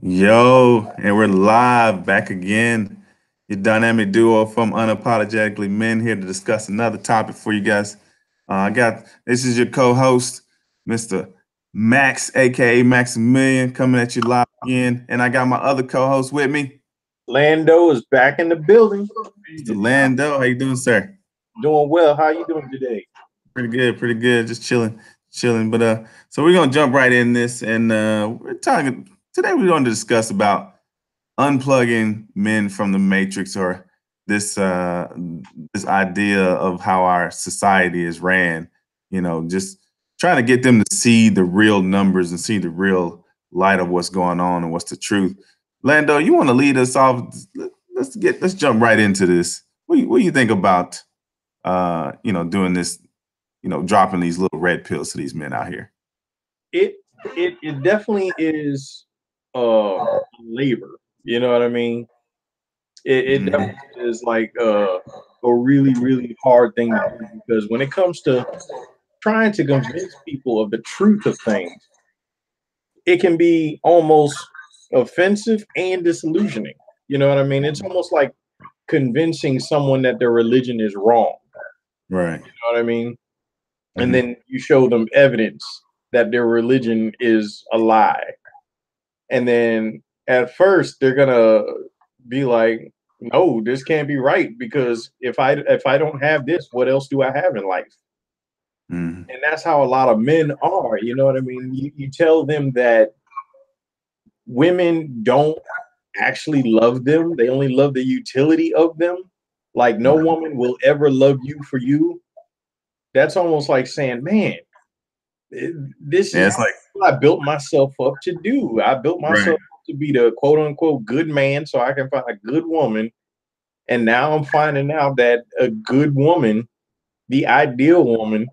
Yo, and we're live back again. Your dynamic duo from Unapologetically Men here to discuss another topic for you guys. I got this is your co-host, Mr. Max, aka Maximilian, coming at you live again, and I got my other co-host with me, Lando is back in the building. Mr. Lando. How you doing, sir? Doing well. How you doing today? Pretty good, pretty good. Just chilling. But so we're gonna jump right in this, and we're talking today. We're going to discuss about unplugging men from the matrix, or this this idea of how our society is ran. Just trying to get them to see the real numbers and see the real light of what's going on and what's the truth. Lando, you want to lead us off? Let's jump right into this. What do you think about doing this? Dropping these little red pills to these men out here. It it definitely is labor. You know what I mean? It Mhm. definitely is like a really hard thing to do because when it comes to trying to convince people of the truth of things, it can be almost offensive and disillusioning. You know what I mean? It's almost like convincing someone that their religion is wrong. Right. You know what I mean? And Hmm. then you show them evidence that their religion is a lie. And then at first they're gonna be like, no, this can't be right because if I don't have this, what else do I have in life? Hmm. And that's how a lot of men are. You know what I mean? You tell them that women don't actually love them, they only love the utility of them. Like no woman will ever love you for you. That's almost like saying, man, this Yeah, is it's like what I built myself up to do. I built right. myself up to be the quote unquote good man so I can find a good woman. And now I'm finding out that a good woman, the ideal woman,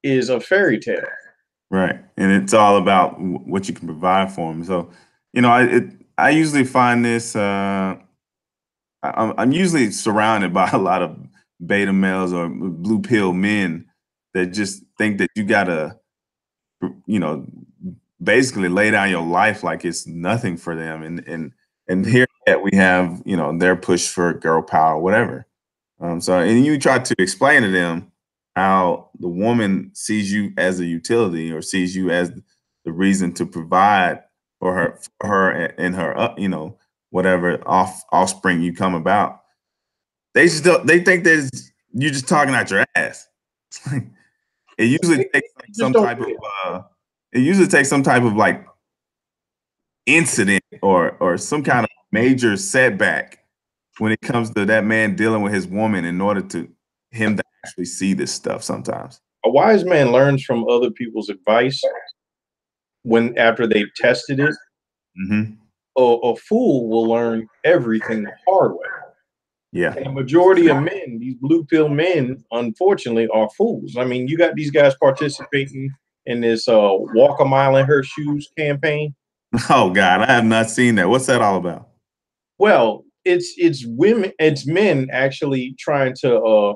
is a fairy tale. Right, and it's all about what you can provide for them. So, I usually find this. I'm usually surrounded by a lot of beta males or blue pill men that just think that you gotta, you know, basically lay down your life like it's nothing for them. And Mm. here that we have, their push for girl power, whatever. So, and you try to explain to them how the woman sees you as a utility or sees you as the reason to provide for her and her, whatever offspring you come about. They think that you just talking out your ass. It's like, it usually They takes like just some don't type of get it. uh, it usually takes some type of like incident or some kind of major setback when it comes to that man dealing with his woman in order to him to actually see this stuff sometimes. A wise man learns from other people's advice when after they've tested it. Hmm. A fool will learn everything the hard way. Yeah. And the majority of men, these blue pill men, unfortunately, are fools. I mean, you got these guys participating in this walk a mile in her shoes campaign. Oh God, I have not seen that. What's that all about? Well, it's women, it's men actually trying to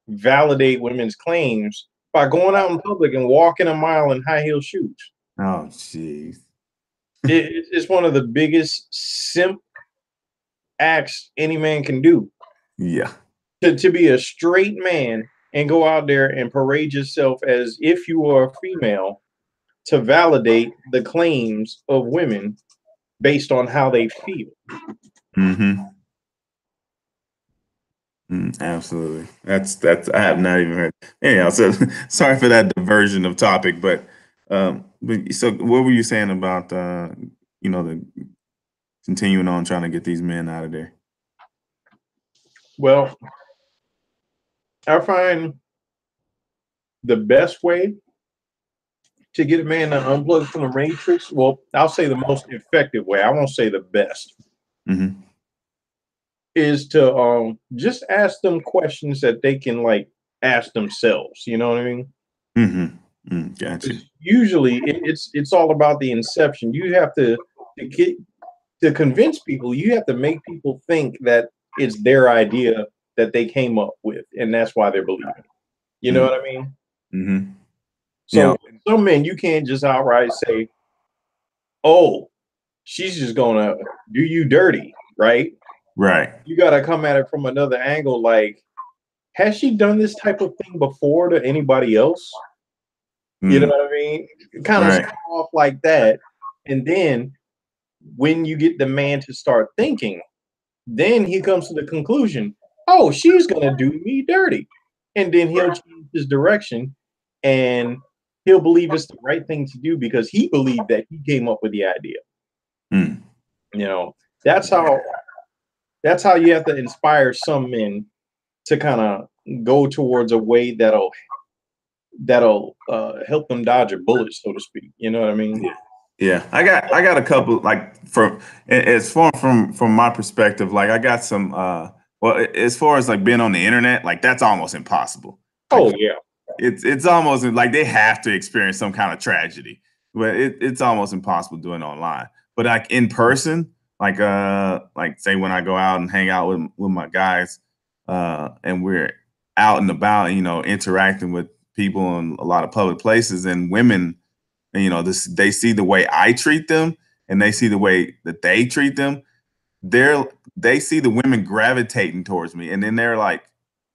validate women's claims by going out in public and walking a mile in high heel shoes. Oh jeez. It's one of the biggest simp acts any man can do. Yeah. To be a straight man and go out there and parade yourself as if you were a female to validate the claims of women based on how they feel. Hmm. Absolutely. That's I have not even heard. Anyhow, so sorry for that diversion of topic, but so what were you saying about the continuing on trying to get these men out of there? Well, I find the best way to get a man to unplug from the matrix, well, I'll say the most effective way, I won't say the best, Hmm. is to just ask them questions that they can like ask themselves. You know what I mean? Hmm. Gotcha. Because usually it's all about the inception. You have to get to convince people, you have to make people think that it's their idea that they came up with, and that's why they're believing it. You know what I mean? Mm-hmm. So Yeah. some men, you can't just outright say, "Oh, she's just gonna do you dirty, right? Right. You got to come at it from another angle. Like, has she done this type of thing before to anybody else? You know Mm, what I mean? Kind of right. start off like that. And then when you get the man to start thinking, then he comes to the conclusion, oh, she's going to do me dirty. And then he'll change his direction and he'll believe it's the right thing to do because he believed that he came up with the idea. Mm. You know, that's how you have to inspire some men to kind of go towards a way that'll help them dodge a bullet, so to speak. You know what I mean? Yeah. Yeah. I got a couple like as far from my perspective, like I got some well as far as like being on the internet, like that's almost impossible. Like Oh yeah. it's almost like they have to experience some kind of tragedy. But it's almost impossible doing it online. But like in person, like say when I go out and hang out with my guys, and we're out and about, interacting with people in a lot of public places and women, they see the way I treat them and they see the way that they treat them. They see the women gravitating towards me, and then they're like,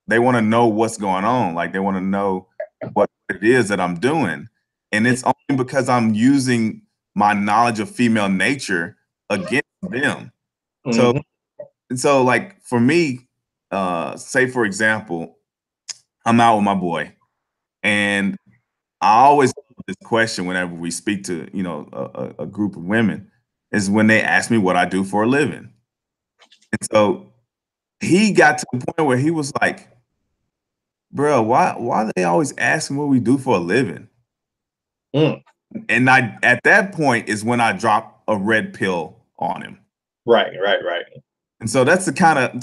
they want to know what's going on. Like they want to know what it is that I'm doing, and it's only because I'm using my knowledge of female nature against them. So, Hmm. so like for me, say for example, I'm out with my boy, and I always have this question whenever we speak to a group of women is when they ask me what I do for a living, and so he got to the point where he was like, "Bro, why are they always asking what we do for a living?" Mm. And I at that point is when I drop a red pill on him. Right, right, right. And so that's the kind of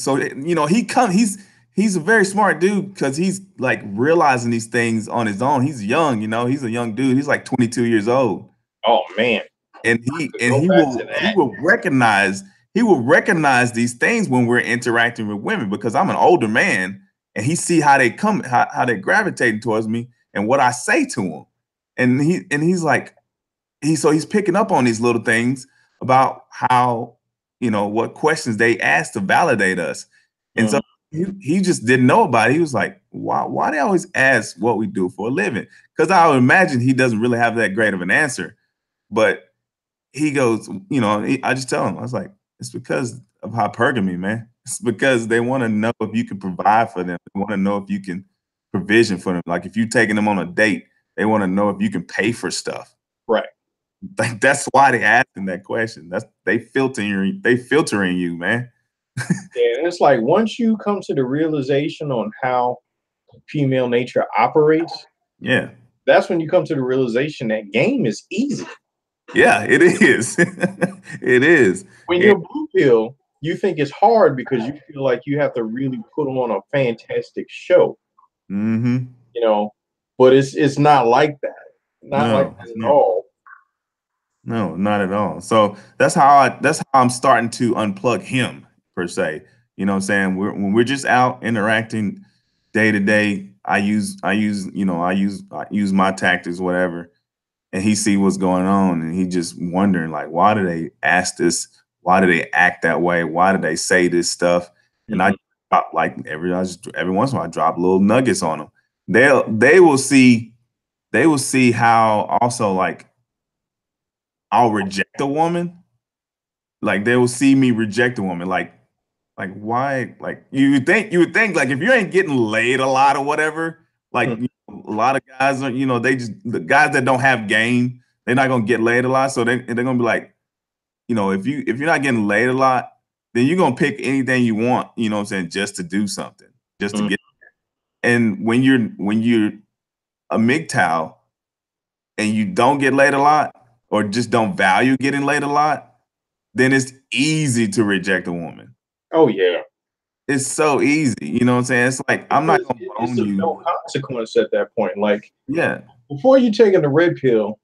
he's a very smart dude because he's like realizing these things on his own. He's young, he's a young dude. He's like 22 years old. Oh man, And he to and go he back to will he that. will recognize he will recognize these things when we're interacting with women because I'm an older man and he see how they come how they gravitating towards me and what I say to him. And he's like he's picking up on these little things about how what questions they ask to validate us. And so Mm. he just didn't know about it. He was like, why they always ask what we do for a living? Because I would imagine he doesn't really have that great of an answer. But he goes, I just tell him, I was like, it's because of hypergamy, man. It's because they want to know if you can provide for them. They want to know if you can provision for them. Like if you're taking them on a date, they want to know if you can pay for stuff. Right. Like that's why they asking that question. That's they filtering you, man. And it's like once you come to the realization on how female nature operates, Yeah. that's when you come to the realization that game is easy. Yeah, it is. It is. When And, you're blue pill, you think it's hard because you feel like you have to really put on a fantastic show, mhm. you know. But it's not like that. Not like No, that it's at not. all. No, not at all. So that's how I'm starting to unplug him per se. You know what I'm saying? When we're just out interacting day to day, I use my tactics, whatever, and he see what's going on and he just wondering like, why do they ask this? Why do they act that way? Why do they say this stuff? And I Mhm. drop like every once in a while I drop little nuggets on them. They will see how also like I'll reject a woman. Like they will see me reject a woman. Like why? Like you would think like if you ain't getting laid a lot or whatever, like Mhm. a lot of guys are, they just the guys that don't have game, they're not gonna get laid a lot. So they're gonna be like, if you're not getting laid a lot, then you're gonna pick anything you want, you know what I'm saying, just to do something, just to Mhm. get. And when you're a MGTOW and you don't get laid a lot or just don't value getting laid a lot, then it's easy to reject a woman. Oh yeah. It's so easy. You know what I'm saying? It's like I'm not Because gonna it's bone of you. no consequence at that point. Like Yeah. before you taking the red pill,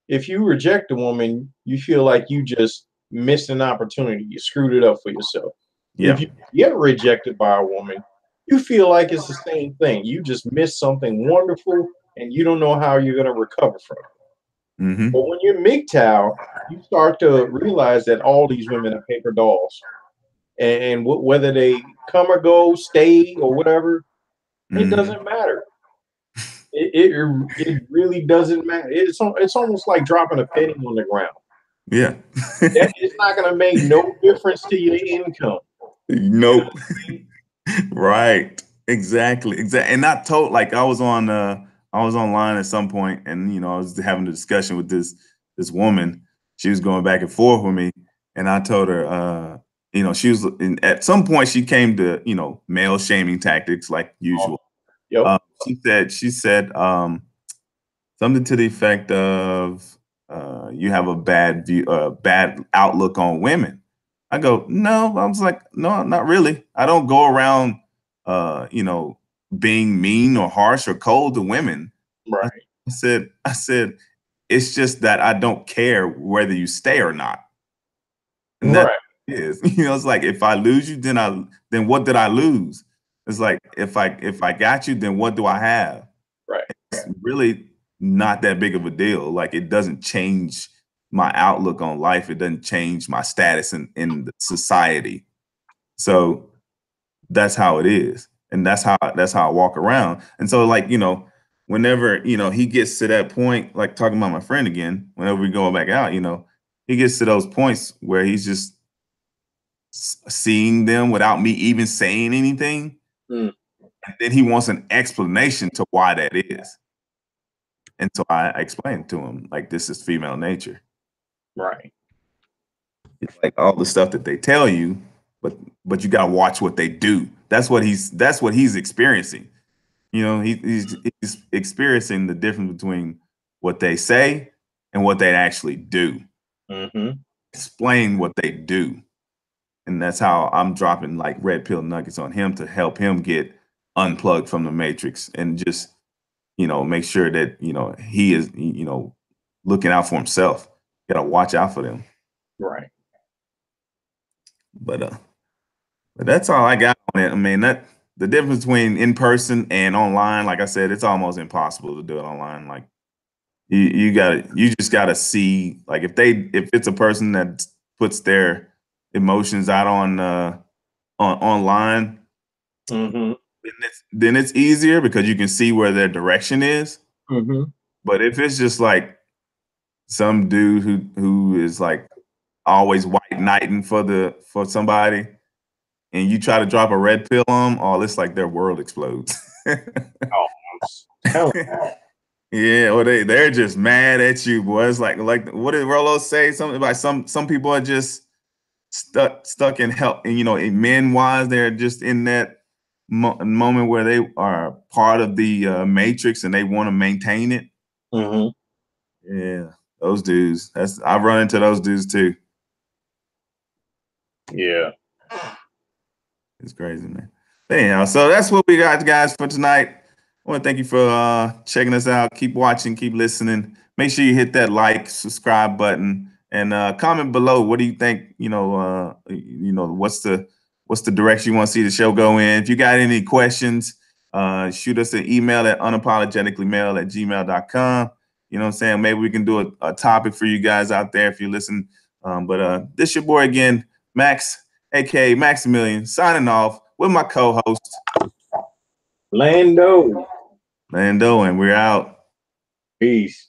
if you reject a woman, you feel like you just missed an opportunity. You screwed it up for yourself. If Yeah. you get rejected by a woman, you feel like it's the same thing. You just missed something wonderful and you don't know how you're going to recover from it. Hmm. But when you're MGTOW, you start to realize that all these women are paper dolls, and whether they come or go, stay or whatever, it Mhm. doesn't matter. It really doesn't matter. It's almost like dropping a penny on the ground. Yeah. That is not going to make no difference to your income. You know Nope. what I mean? Right. Exactly. Exactly. And I told like I was online at some point and I was having a discussion with this woman. She was going back and forth with me and I told her she was at some point she came to, male shaming tactics like Oh, usual. yep. She said something to the effect of you have a bad outlook on women. I go, no. I was like, no, not really. I don't go around, uh, you know, being mean or harsh or cold to women. I, Right. I said, it's just that I don't care whether you stay or not, and that Right. is, it's like if I lose you, then what did I lose? It's like if I got you, then what do I have? Right. It's really not that big of a deal. Like it doesn't change my outlook on life. It doesn't change my status in the society. So that's how it is. And that's how I walk around. And so like, whenever, he gets to that point, like talking about my friend again, whenever we go back out, he gets to those points where he's just seeing them without me even saying anything. Mm, And then he wants an explanation to why that is. And so I explained to him, like, this is female nature. right. It's like all the stuff that they tell you, but you gotta watch what they do. That's what he's experiencing. He's experiencing the difference between what they say and what they actually do. Mm-hmm. Explain what they do. And that's how I'm dropping like red pill nuggets on him to help him get unplugged from the matrix and just, make sure that, he is, looking out for himself. Gotta watch out for them. Right. But but that's all I got on it. I mean, that the difference between in person and online, like I said, it's almost impossible to do it online. Like you just gotta see like if it's a person that puts their emotions out on online, Mm-hmm. then it's easier because you can see where their direction is. Mm-hmm. But if it's just like some dude who is like always white knighting for somebody, and you try to drop a red pill on them, oh, it's like their world explodes. Oh, I'm telling. Yeah, or they're just mad at you, boy. It's like what did Rolo say? Something about some people are just stuck in hell, and men wise, they're just in that moment where they are part of the matrix and they want to maintain it. Mm-hmm. Yeah, those dudes. I've run into those dudes too. Yeah. It's crazy, man. But anyhow, so that's what we got, guys, for tonight. I want to thank you for checking us out. Keep watching, keep listening. Make sure you hit that like, subscribe button, and comment below. What do you think? What's the direction you want to see the show go in? If you got any questions, shoot us an email at unapologeticallymen@gmail.com. You know what I'm saying? Maybe we can do a topic for you guys out there if you listen. But this your boy again, Max, aka Maximilian, signing off with my co-host Lando. Lando, and we're out. Peace.